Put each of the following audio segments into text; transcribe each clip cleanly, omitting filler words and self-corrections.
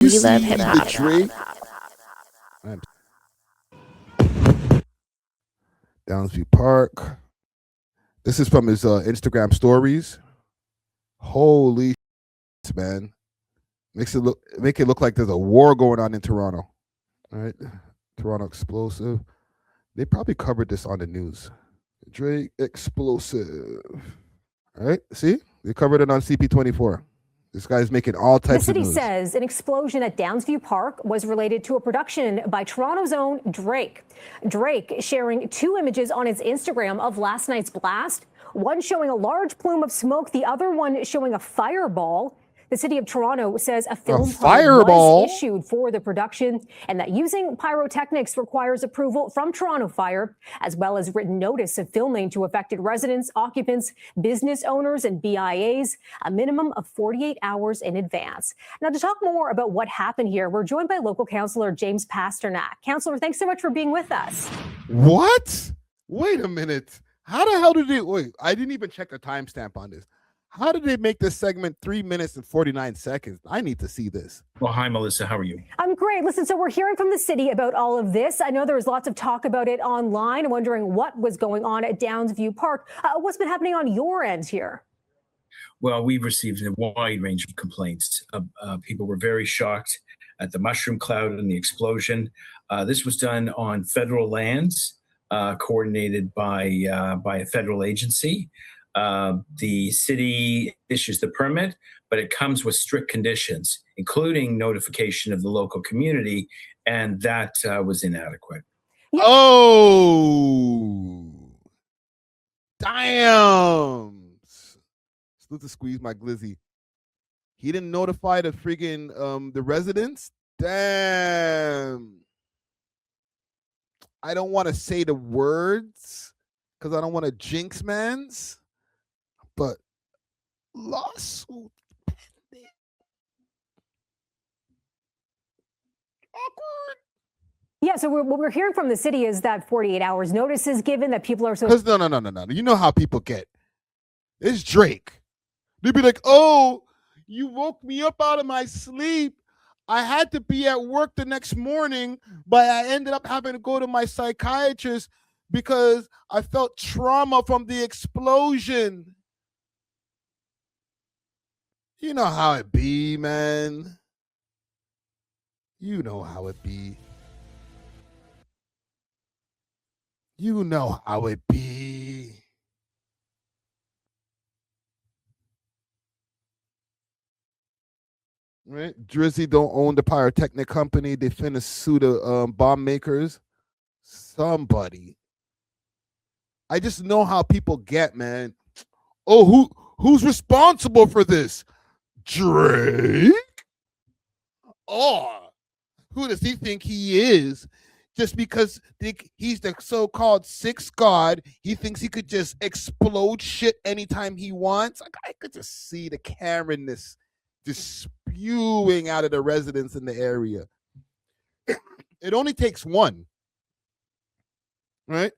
We love hip hop. Drake. Downsview Park. This is from his Instagram stories. Holy shit, man. Make it look like there's a war going on in Toronto. All right. Toronto explosive. They probably covered this on the news. Drake explosive. All right. See? They covered it on CP24. This guy's making all types of news. The city says an explosion at Downsview Park was related to a production by Toronto's own Drake. Drake sharing two images on his Instagram of last night's blast, one showing a large plume of smoke, the other one showing a fireball. The city of Toronto says a film permit was issued for the production and that using pyrotechnics requires approval from Toronto Fire, as well as written notice of filming to affected residents, occupants, business owners, and BIAs, a minimum of 48 hours in advance. Now, to talk more about what happened here, we're joined by local councillor James Pasternak. Councillor, thanks so much for being with us. What? Wait a minute. How the hell did they... Wait, I didn't even check the timestamp on this. How did they make this segment 3 minutes and 49 seconds? I need to see this. Well, hi, Melissa. How are you? I'm great. Listen, so we're hearing from the city about all of this. I know there was lots of talk about it online. I'm wondering what was going on at Downsview Park. What's been happening on your end here? Well, we've received a wide range of complaints. People were very shocked at the mushroom cloud and the explosion. This was done on federal lands, coordinated by a federal agency. The city issues the permit, but it comes with strict conditions, including notification of the local community, and that was inadequate. Oh, damn. Supposed to squeeze my glizzy. He didn't notify the friggin' the residents? Damn. I don't want to say the words because I don't want to jinx mans. But lawsuit pending. Awkward. Yeah, so what we're hearing from the city is that 48 hours notice is given, that people are supposed to... No. You know how people get. It's Drake. They'd be like, oh, you woke me up out of my sleep. I had to be at work the next morning, but I ended up having to go to my psychiatrist because I felt trauma from the explosion. You know how it be, man. You know how it be. You know how it be. Right? Drizzy don't own the pyrotechnic company. They finna sue the bomb makers. Somebody. I just know how people get, man. Oh, who's responsible for this? Drake? Oh, who does he think he is? Just because he's the so-called sixth god, he thinks he could just explode shit anytime he wants. Like, I could just see the Karen-ness just spewing out of the residents in the area. It only takes one, right?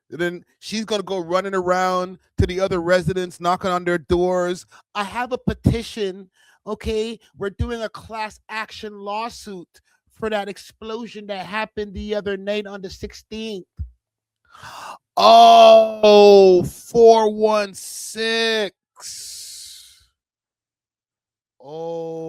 And then she's going to go running around to the other residents, knocking on their doors. I have a petition, okay? We're doing a class action lawsuit for that explosion that happened the other night on the 16th. Oh, 416. Oh.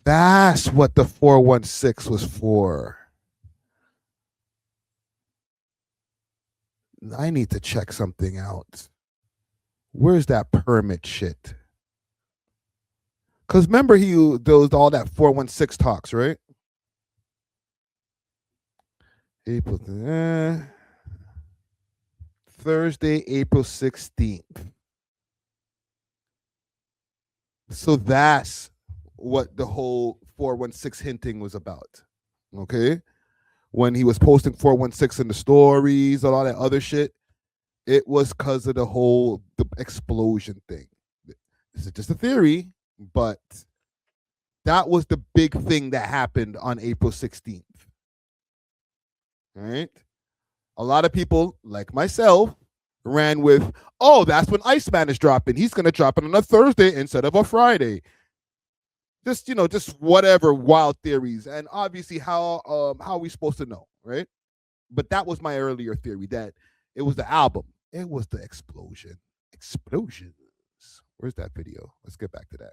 That's what the 416 was for. I need to check something out. Where's that permit shit? Because remember those all that 416 talks, right? April, Thursday, April 16th. So that's what the whole 416 hinting was about. Okay? When he was posting 416 in the stories and all that other shit, it was because of the explosion thing. This is just a theory, but that was the big thing that happened on April 16th. Right? A lot of people, like myself, ran with, oh, that's when Iceman is dropping. He's going to drop it on a Thursday instead of a Friday. Just, just whatever wild theories. And obviously, how are we supposed to know, right? But that was my earlier theory, that it was the album. It was the explosions. Where's that video? Let's get back to that.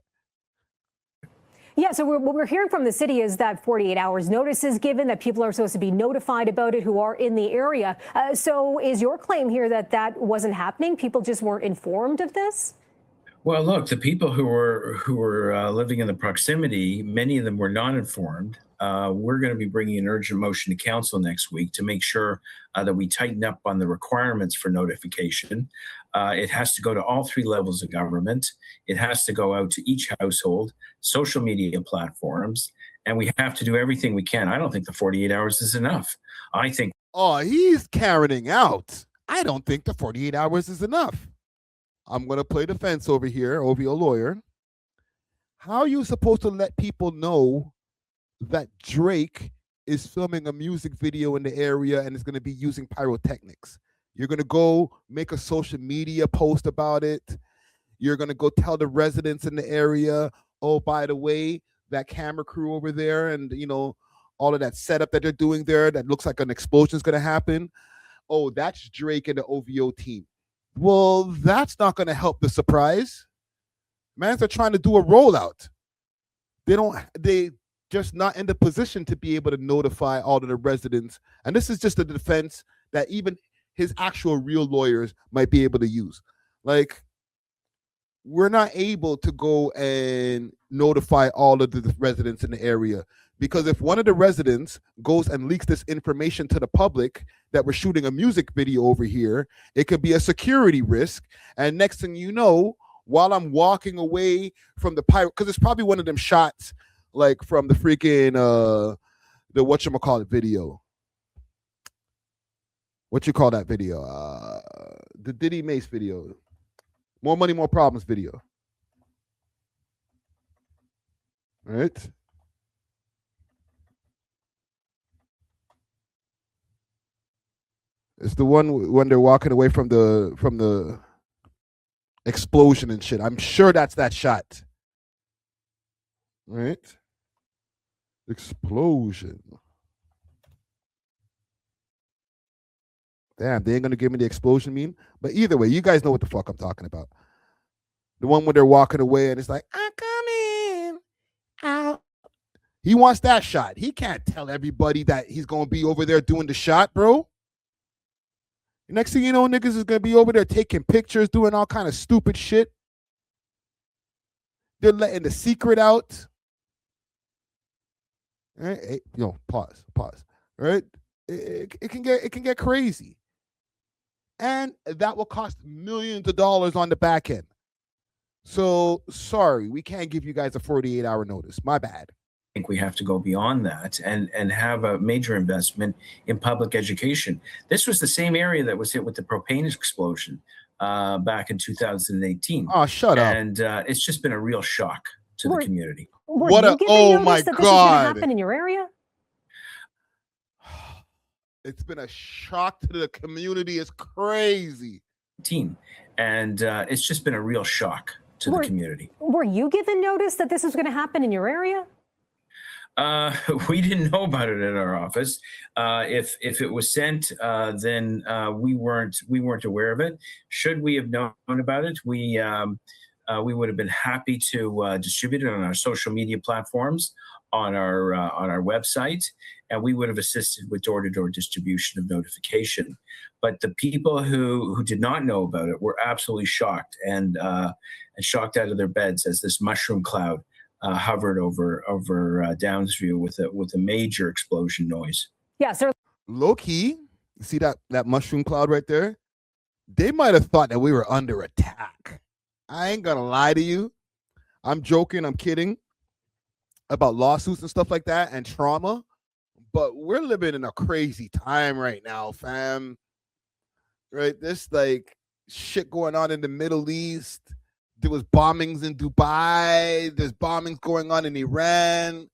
Yeah, so what we're hearing from the city is that 48 hours notice is given, that people are supposed to be notified about it who are in the area. So is your claim here that that wasn't happening? People just weren't informed of this? Well, look, the people who were living in the proximity, many of them were not informed. We're going to be bringing an urgent motion to council next week to make sure that we tighten up on the requirements for notification. It has to go to all three levels of government. It has to go out to each household, social media platforms, and we have to do everything we can. I don't think the 48 hours is enough. I think. Oh, he's carrying out. I don't think the 48 hours is enough. I'm going to play defense over here, OVO lawyer. How are you supposed to let people know that Drake is filming a music video in the area and is going to be using pyrotechnics? You're going to go make a social media post about it. You're going to go tell the residents in the area, oh, by the way, that camera crew over there and, all of that setup that they're doing there that looks like an explosion is going to happen. Oh, that's Drake and the OVO team. Well, that's not going to help the surprise. Mans are trying to do a rollout. They just not in the position to be able to notify all of the residents. And this is just a defense that even his actual real lawyers might be able to use. Like, we're not able to go and notify all of the residents in the area, because if one of the residents goes and leaks this information to the public that we're shooting a music video over here, it could be a security risk. And next thing you know, while I'm walking away from the pirate, because it's probably one of them shots like from the freaking the whatchamacallit video. What you call that video? The Diddy Mace video. More Money, More Problems video. Right? It's the one when they're walking away from the explosion and shit. I'm sure that's that shot. Right? Explosion. Damn, they ain't gonna give me the explosion meme. But either way, you guys know what the fuck I'm talking about. The one where they're walking away and it's like, I'm coming out. He wants that shot. He can't tell everybody that he's gonna be over there doing the shot, bro. Next thing you know, niggas is gonna be over there taking pictures, doing all kind of stupid shit. They're letting the secret out. All right, hey, pause. All right, it can get crazy, and that will cost millions of dollars on the back end. So sorry, we can't give you guys a 48-hour notice. My bad. I think we have to go beyond that and have a major investment in public education. This was the same area that was hit with the propane explosion back in 2018. Oh, shut up. And it's just been a real shock to the community. Oh my God. This is gonna happen in your area? It's been a shock to the community. It's crazy. And it's just been a real shock to the community. Were you given notice that this was going to happen in your area? We didn't know about it at our office. If it was sent, then we weren't aware of it. Should we have known about it, we would have been happy to distribute it on our social media platforms, on our website, and we would have assisted with door-to-door distribution of notification. But the people who did not know about it were absolutely shocked and shocked out of their beds as this mushroom cloud hovered over Downsview with a major explosion noise. Yeah, sir. Low key, you see that mushroom cloud right there? They might have thought that we were under attack. I ain't gonna lie to you. I'm joking, I'm kidding about lawsuits and stuff like that and trauma, but we're living in a crazy time right now, fam. Right? There's like shit going on in the Middle East. There was bombings in Dubai. There's bombings going on in Iran.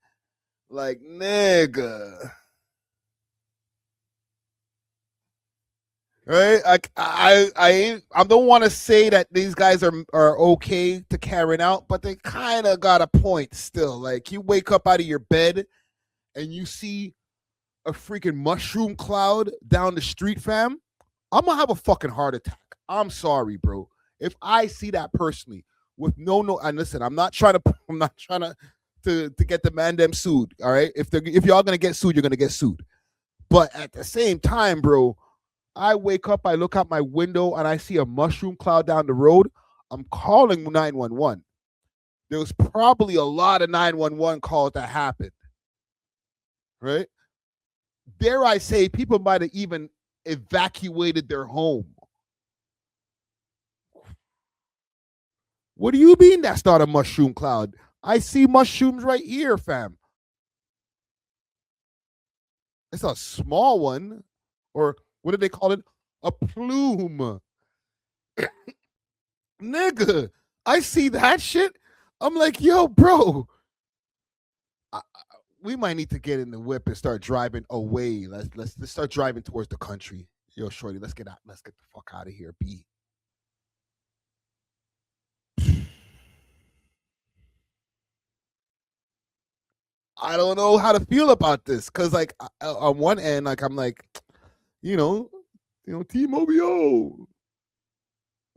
Like, nigga. Right? I don't want to say that these guys are okay to carrying out, but they kind of got a point still. Like you wake up out of your bed and you see a freaking mushroom cloud down the street, fam. I'm gonna have a fucking heart attack. I'm sorry, bro. If I see that personally with no, and listen, I'm not trying to I'm not trying to get the man them sued. All right. If y'all gonna get sued, you're gonna get sued. But at the same time, bro, I wake up, I look out my window, and I see a mushroom cloud down the road. I'm calling 911. There was probably a lot of 911 calls that happened, right? Dare I say, people might have even evacuated their home. What do you mean that's not a mushroom cloud? I see mushrooms right here, fam. It's a small one, or what do they call it? A plume. Nigga, I see that shit. I'm like, yo, bro, we might need to get in the whip and start driving away. Let's start driving towards the country. Yo, shorty, let's get out. Let's get the fuck out of here, B. I don't know how to feel about this because, like, on one end, like, I'm like, you know, T-Mobile.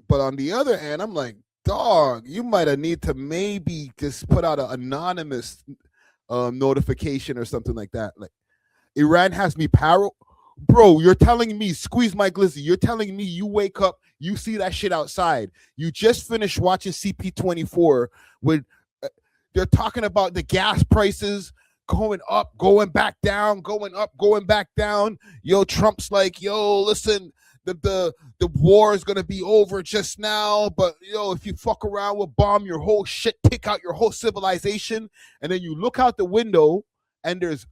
But on the other end, I'm like, dog, you might have need to maybe just put out an anonymous notification or something like that. Like, Iran has me bro. You're telling me, squeeze my glizzy. You're telling me you wake up, you see that shit outside. You just finished watching CP24 with. They're talking about the gas prices going up, going back down, going up, going back down. Yo, Trump's like, yo, listen, the war is gonna be over just now, but yo, if you fuck around, we'll bomb your whole shit, take out your whole civilization. And then you look out the window, and there's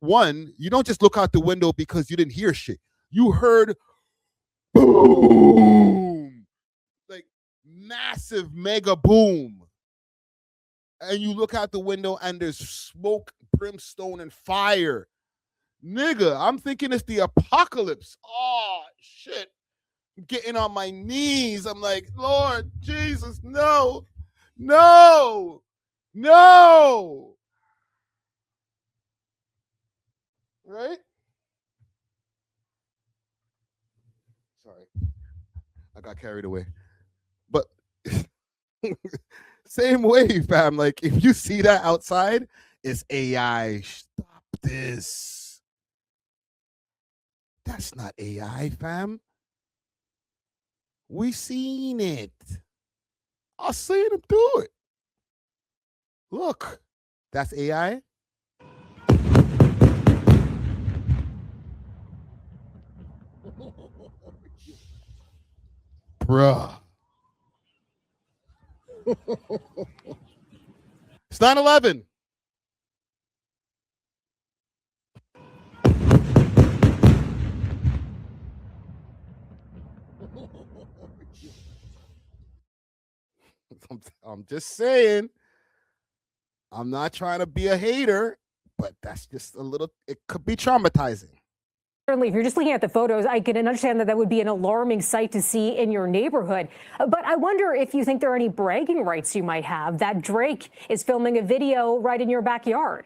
one. You don't just look out the window because you didn't hear shit. You heard boom, like massive mega boom. And you look out the window and there's smoke, brimstone, and fire. Nigga, I'm thinking it's the apocalypse. Oh, shit. I'm getting on my knees. I'm like, Lord Jesus, no, no, no. Right? Sorry. I got carried away. But same way, fam. Like, if you see that outside, it's AI. Stop this. That's not AI, fam. We seen it. I seen him do it. Look, that's AI. Bruh. It's 9/11. I'm just saying. I'm not trying to be a hater, but that's just a little, it could be traumatizing. Certainly, if you're just looking at the photos, I can understand that that would be an alarming sight to see in your neighborhood. But I wonder if you think there are any bragging rights you might have that Drake is filming a video right in your backyard.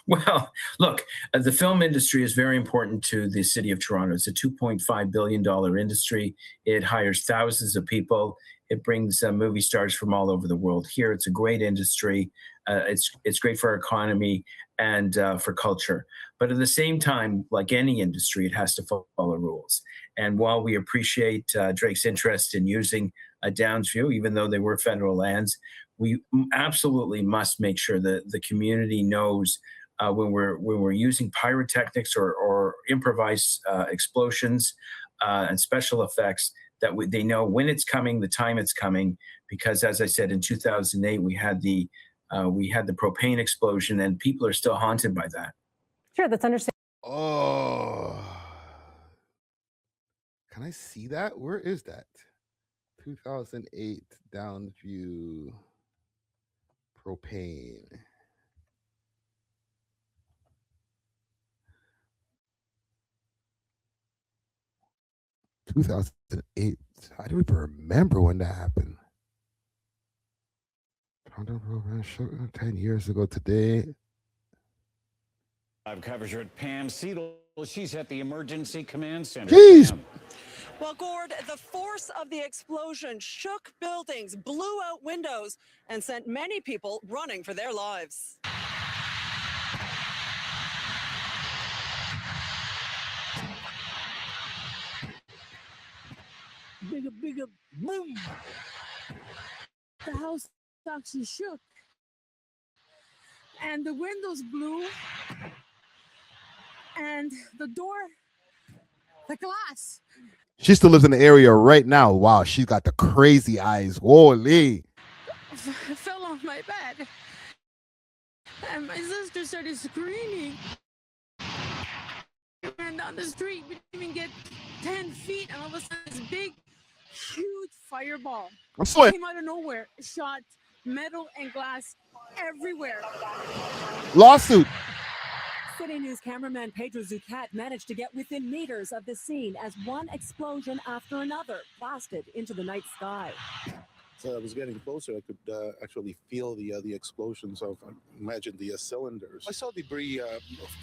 Well, look, the film industry is very important to the city of Toronto. It's a $2.5 billion industry. It hires thousands of people. It brings movie stars from all over the world here. It's a great industry. It's great for our economy and for culture. But at the same time, like any industry, it has to follow rules. And while we appreciate Drake's interest in using Downsview, even though they were federal lands, we absolutely must make sure that the community knows when we're using pyrotechnics or improvised explosions and special effects, that they know when it's coming, the time it's coming. Because as I said, in 2008 we had the propane explosion, and people are still haunted by that. Sure, that's understandable. Oh, can I see that? Where is that? 2008 Downview propane. 2008. I don't even remember when that happened. 10 years ago today. Live coverage at Pam Seidel. She's at the Emergency Command Center. Jeez. Pam. Well, Gord, the force of the explosion shook buildings, blew out windows, and sent many people running for their lives. Bigger, boom. The house actually shook. And the windows blew. And the door, the glass. She still lives in the area right now. Wow, she's got the crazy eyes. Holy. Fell on my bed. And my sister started screaming. We ran down the street. We didn't even get 10 feet. And all of a sudden, this big, huge fireball I'm sweating. came out of nowhere. Shot metal and glass everywhere. Lawsuit. City News cameraman Pedro Zucat managed to get within meters of the scene as one explosion after another blasted into the night sky. So I was getting closer. I could actually feel the explosions of, imagine, the cylinders. I saw debris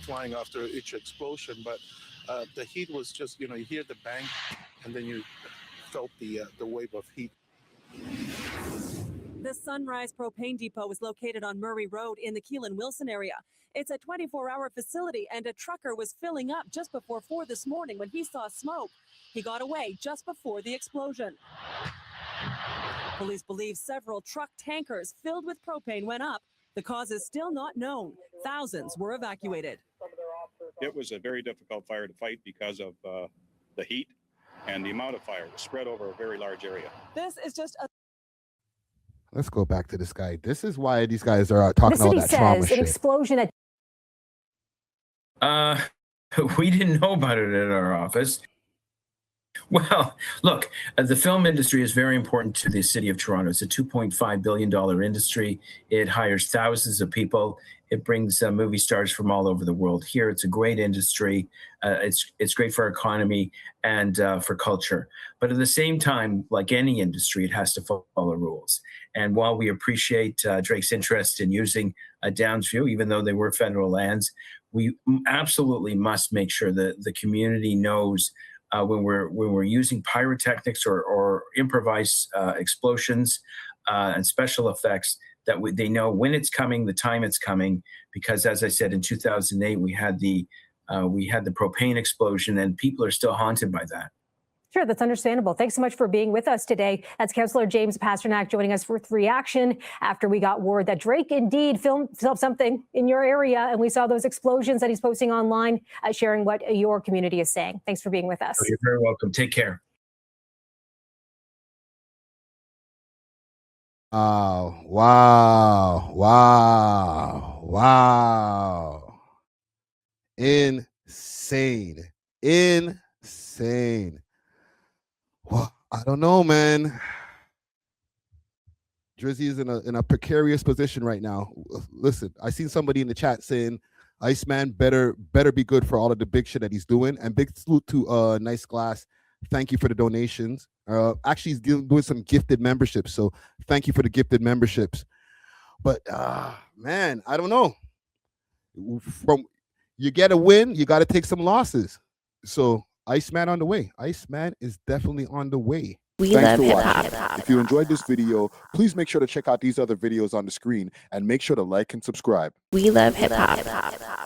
flying after each explosion, but the heat was just, you hear the bang, and then you felt the wave of heat. The Sunrise Propane Depot is located on Murray Road in the Keelan-Wilson area. It's a 24-hour facility, and a trucker was filling up just before 4 this morning when he saw smoke. He got away just before the explosion. Police believe several truck tankers filled with propane went up. The cause is still not known. Thousands were evacuated. It was a very difficult fire to fight because of the heat and the amount of fire spread over a very large area. This is just a Let's go back to this guy. This is why these guys are talking all that trauma an shit. explosion at We didn't know about it at our office. Well, look, the film industry is very important to the city of Toronto. It's a $2.5 billion industry. It hires thousands of people. It brings movie stars from all over the world here. It's a great industry. It's great for our economy and for culture. But at the same time, like any industry, it has to follow rules. And while we appreciate Drake's interest in using Downsview, even though they were federal lands, we absolutely must make sure that the community knows when we're using pyrotechnics or improvised explosions and special effects, that they know when it's coming, the time it's coming. Because as I said, in 2008, we had the propane explosion, and people are still haunted by that. Sure, that's understandable. Thanks so much for being with us today. That's Councillor James Pasternak joining us with reaction after we got word that Drake indeed filmed something in your area, and we saw those explosions that he's posting online, sharing what your community is saying. Thanks for being with us. You're very welcome. Take care. Wow. Insane. Well, I don't know, man. Drizzy is in a precarious position right now. Listen, I seen somebody in the chat saying Iceman better be good for all of the big shit that he's doing. And big salute to Nice Glass. Thank you for the donations. Actually, he's doing some gifted memberships, so thank you for the gifted memberships. But man, I don't know. From you get a win, you got to take some losses. So Iceman on the way. Iceman is definitely on the way. Thanks for watching. If you enjoyed this video, please make sure to check out these other videos on the screen and make sure to like and subscribe. We love hip hop.